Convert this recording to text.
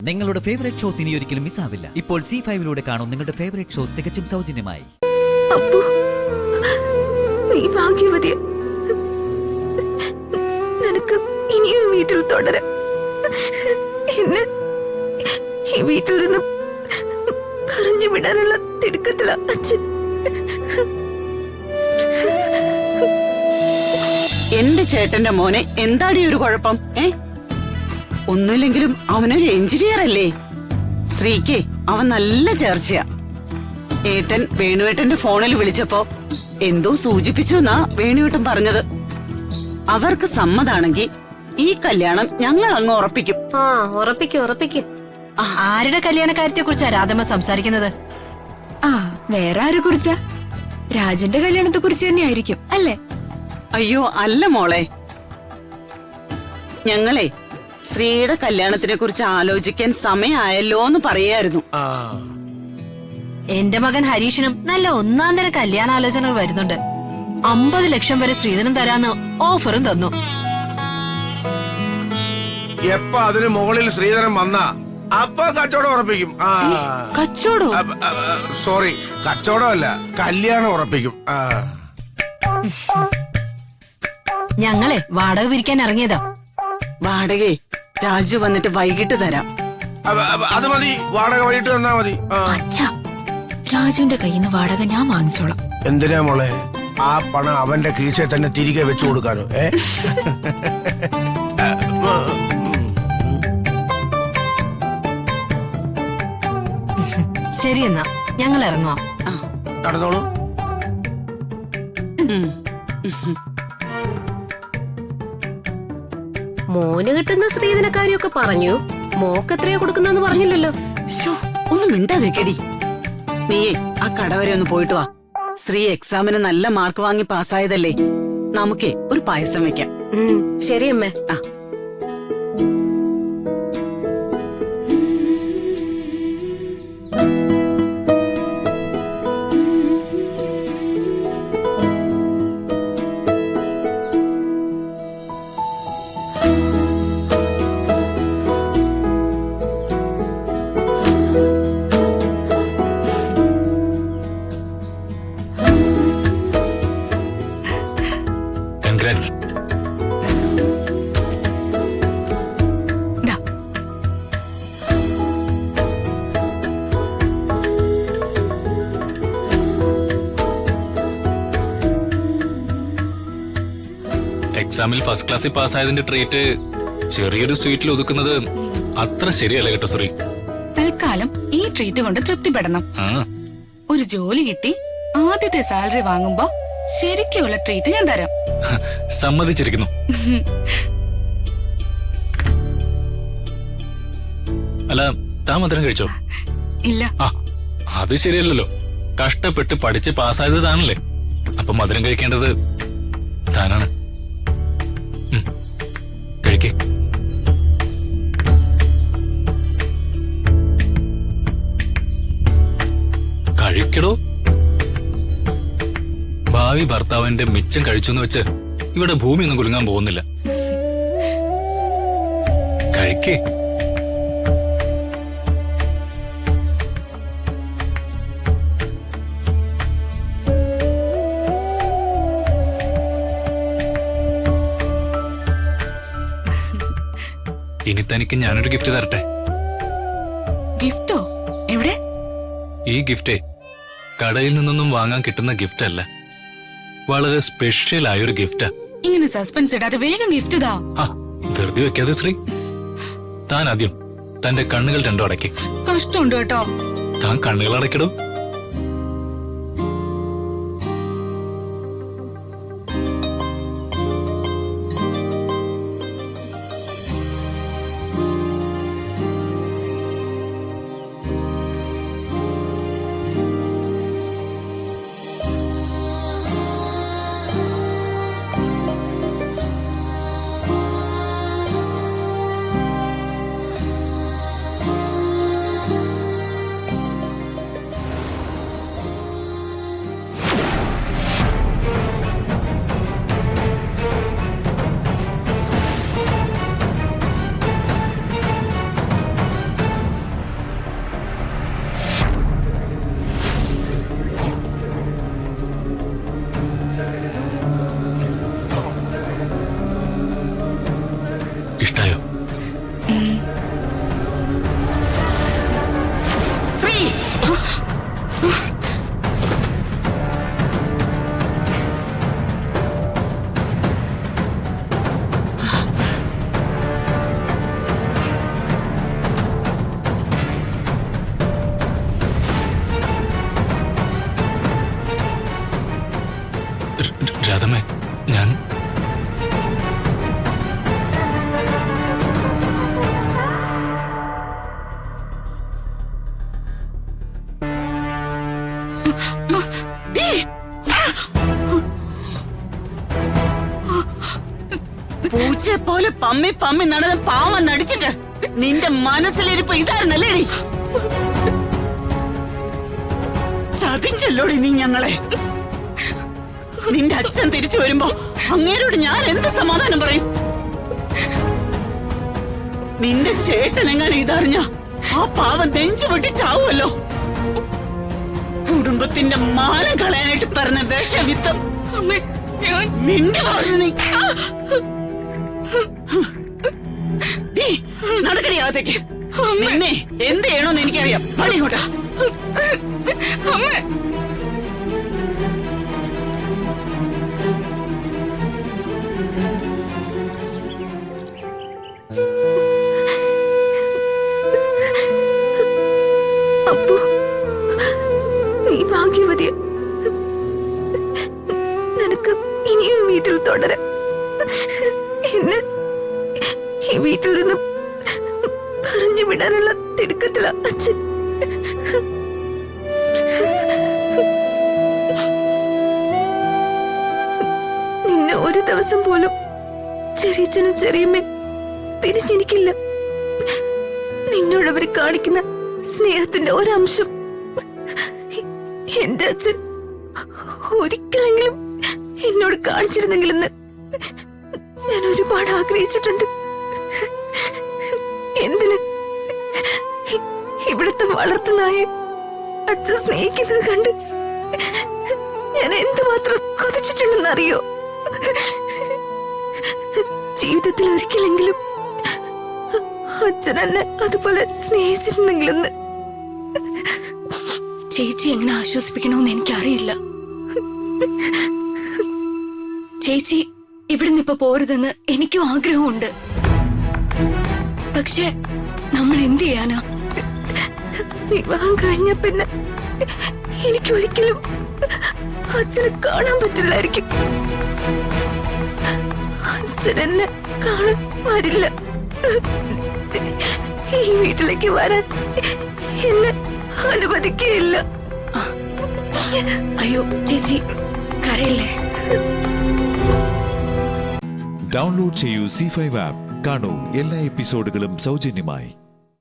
നിങ്ങളുടെ favourite shows ഇനി ഒരിക്കലും മിസ്സാവില്ല. ഇപ്പോൾ C5 കാണും നിങ്ങളുടെ ഫേവറേറ്റ് ഷോസ് തികച്ചും സൗജന്യമായി. അപ്പു, നീ ഭാഗ്യവതിയ. നിനക്ക് ഇനിയും വീട്ടിൽ തുടരാം. എന്നെ ഈ വീട്ടിൽ നിന്ന് പറഞ്ഞു വിടാനുള്ള തിടുക്കത്തില അച്ഛൻ. എന്റെ ചേട്ടന്റെ മോനെ എന്താടി ഒരു കുഴപ്പം? ഒന്നുമില്ലെങ്കിലും അവനൊരു എഞ്ചിനീയർ അല്ലേ? ശ്രീക്ക് അവൻ നല്ല ചേർച്ചയാ. ഏട്ടൻ വേണുവേട്ടന്റെ ഫോണിൽ വിളിച്ചപ്പോ എന്തോ സൂചിപ്പിച്ചു എന്നാ വേണുവേട്ടൻ പറഞ്ഞത്. അവർക്ക് സമ്മതാണെങ്കിൽ ഈ കല്യാണം ഞങ്ങൾ അങ്ങ് ഉറപ്പിക്കും. ഉറപ്പിക്കും. ആരുടെ കല്യാണ കാര്യത്തെ കുറിച്ചാ രാധമ്മ സംസാരിക്കുന്നത്? വേറെ ആരെ കുറിച്ചാ? രാജന്റെ കല്യാണത്തെ കുറിച്ച് തന്നെ ആയിരിക്കും അല്ലേ? അയ്യോ അല്ല മോളെ, ഞങ്ങളെ ശ്രീയുടെ കല്യാണത്തിനെ കുറിച്ച് ആലോചിക്കാൻ സമയമായല്ലോ എന്ന് പറയായിരുന്നു. എന്റെ മകൻ ഹരീഷിനും നല്ല ഒന്നാം തരം കല്യാണാലോചനകൾ വരുന്നുണ്ട്. 50 ലക്ഷം വരെ ശ്രീധരൻ തരാന്ന് ഓഫറും തന്നു. എപ്പ അതിന് മുകളിൽ ശ്രീധരൻ വന്നാ അപ്പൊ കച്ചവടം ഉറപ്പിക്കും. കച്ചവടം? സോറി, കച്ചവടമല്ല, കല്യാണം ഉറപ്പിക്കും. ഞങ്ങളെ വാടക പിരിക്കാൻ ഇറങ്ങിയതാ. വാടകയെ രാജു വന്നിട്ട് വൈകിട്ട് തരാം. അത് മതി, വാടക വൈകിട്ട് തന്നാ മതി. അച്ഛാ, രാജുവിന്റെ കയ്യിൽ നിന്ന് വാടക ഞാൻ വാങ്ങിച്ചോളാം. എന്തിനാ മോളെ ആ പണം അവന്റെ കീശയിൽ തന്നെ തിരികെ വെച്ചു കൊടുക്കാനോ? ശരി, എന്നാ ഞങ്ങൾ ഇറങ്ങാം. നടന്നോളൂ. മോന് കിട്ടുന്ന ശ്രീധനക്കാരിയൊക്കെ പറഞ്ഞു. മോക്ക് എത്രയാ കൊടുക്കുന്നെന്ന് പറഞ്ഞില്ലല്ലോ. ഒന്ന് മിണ്ടാതിരിക്കടി. നീയേ ആ കട വരെ ഒന്ന് പോയിട്ട് വാ. ശ്രീ എക്സാമിന് നല്ല മാർക്ക് വാങ്ങി പാസ്സായതല്ലേ, നമുക്കേ ഒരു പായസം വെക്കാം. ശരി അമ്മേ. എക്സാമിൽ ഫസ്റ്റ് ക്ലാസ്സിൽ പാസ്സായതിന്റെ ട്രീറ്റ് ചെറിയൊരു സ്വീറ്റിൽ ഒതുക്കുന്നത് അത്ര ശരിയല്ല കേട്ടോ ശ്രീ. തൽക്കാലം ഈ ട്രീറ്റ് കൊണ്ട് തൃപ്തിപ്പെടണം. ഒരു ജോലി കിട്ടി ആദ്യത്തെ സാലറി വാങ്ങുമ്പോ ശരിക്കുള്ള ട്രീറ്റ് ഞാൻ തരാം. സമ്മതിച്ചിരിക്കുന്നു. അല്ല, താൻ മധുരം കഴിച്ചോ? ഇല്ല. അത് ശരിയല്ലല്ലോ. കഷ്ടപ്പെട്ട് പഠിച്ച് പാസ്സായത് താനല്ലേ, അപ്പൊ മധുരം കഴിക്കേണ്ടത് താനാണ്. കഴിക്കേ. കഴിക്കടോ. ഭാവി ഭർത്താവിന്റെ മിച്ചം കഴിച്ചെന്ന് വെച്ച് ഇവിടെ ഭൂമി ഒന്നും കുലുങ്ങാൻ പോകുന്നില്ല. കഴിക്കേ. ഇനി തനിക്ക് ഞാനൊരു ഗിഫ്റ്റ് തരട്ടെ. ഗിഫ്റ്റോ? എവിടെ? ഈ ഗിഫ്റ്റേ കടയിൽ നിന്നൊന്നും വാങ്ങാൻ കിട്ടുന്ന ഗിഫ്റ്റ് അല്ല, വളരെ സ്പെഷ്യൽ ആയൊരു ഗിഫ്റ്റാ. ഇങ്ങനെ സസ്പെൻസ് ഇടാതെ വേഗം ഗിഫ്റ്റ് താ. ധൃതി വെക്കാതെ ശ്രീ. താൻ ആദ്യം തന്റെ കണ്ണുകൾ രണ്ടും അടയ്ക്കേ. കഷ്ടമുണ്ട് കേട്ടോ. താൻ കണ്ണുകൾ അടയ്ക്കടോ. പൂച്ചയെ പോലെ പമ്മി പമ്മി നടന്ന് പാവം നടിച്ചിട്ട് നിന്റെ മനസ്സിലിരിപ്പ് ഇതായിരുന്നല്ലേ? ചതിച്ചല്ലോടി നീ ഞങ്ങളെ. നിന്റെ അച്ഛൻ തിരിച്ചു വരുമ്പോ അങ്ങേരോട് ഞാൻ എന്ത് സമാധാനം പറയും? നിന്റെ ചേട്ടനെങ്ങനെ ഇതറിഞ്ഞ ആ പാവം നെഞ്ചു പൊട്ടി ചാവുമല്ലോ. കുടുംബത്തിന്റെ മാനം കളയാനായിട്ട് പറഞ്ഞ വിഷവിത്തം നിന്റെ നടക്കടി അകത്തേക്ക്. നിന്നെ എന്ത് ചെയ്യണോന്ന് എനിക്കറിയാം. പണികൂട്ടാ. അപ്പു, നീ ഭാഗ്യവതിയ. നിനക്ക് ഇനിയും വീട്ടിൽ തുടരാം. എന്നെ ഈ വീട്ടിൽ നിന്ന് പറഞ്ഞു വിടാനുള്ള തിടുക്കത്തിലാ അച്ഛൻ. നിന്നെ ഒരു ദിവസം പോലും ചെറിയച്ഛനും ചെറിയമ്മയും പിരിഞ്ഞെനിക്കില്ല. നിന്നോട് അവർ കാണിക്കുന്ന സ്നേഹത്തിന്റെ ഒരംശം എന്റെ അച്ഛൻ ഒരിക്കലെങ്കിലും എന്നോട് കാണിച്ചിരുന്നെങ്കിലെന്ന് ഞാൻ ഒരുപാട് ആഗ്രഹിച്ചിട്ടുണ്ട്. എന്തിന് ഇവിടുത്തെ വളർത്തുനായെ അച്ഛൻ സ്നേഹിക്കുന്നത് കണ്ട് ഞാൻ എന്തുമാത്രം കൊതിച്ചിട്ടുണ്ടെന്നറിയോ? ജീവിതത്തിൽ ഒരിക്കലെങ്കിലും അച്ഛൻ എന്നെ അതുപോലെ സ്നേഹിച്ചിരുന്നെങ്കിലെന്ന്. ചേച്ചി എങ്ങനെ ആശ്വസിപ്പിക്കണമെന്ന് എനിക്കറിയില്ല. ചേച്ചി ഇവിടുന്ന് ഇപ്പൊ പോരുതെന്ന് എനിക്കും ആഗ്രഹമുണ്ട്. പക്ഷെ നമ്മൾ എന്ത് ചെയ്യാനാ? വിവാഹം കഴിഞ്ഞ പിന്നെ എനിക്ക് ഒരിക്കലും അച്ഛനെ കാണാൻ പറ്റില്ലായിരിക്കും. അച്ഛൻ എന്നെ കാണാൻ വരില്ല. ഈ വീട്ടിലേക്ക് വരാൻ എന്നെ അനുവദിക്കുകയില്ല. അയ്യോ ചേച്ചി കരയില്ലേ? ഡൗൺലോഡ് ചെയ്യൂ C5 ആപ്പ്. കാണൂ എല്ലാ എപ്പിസോഡുകളും സൗജന്യമായി.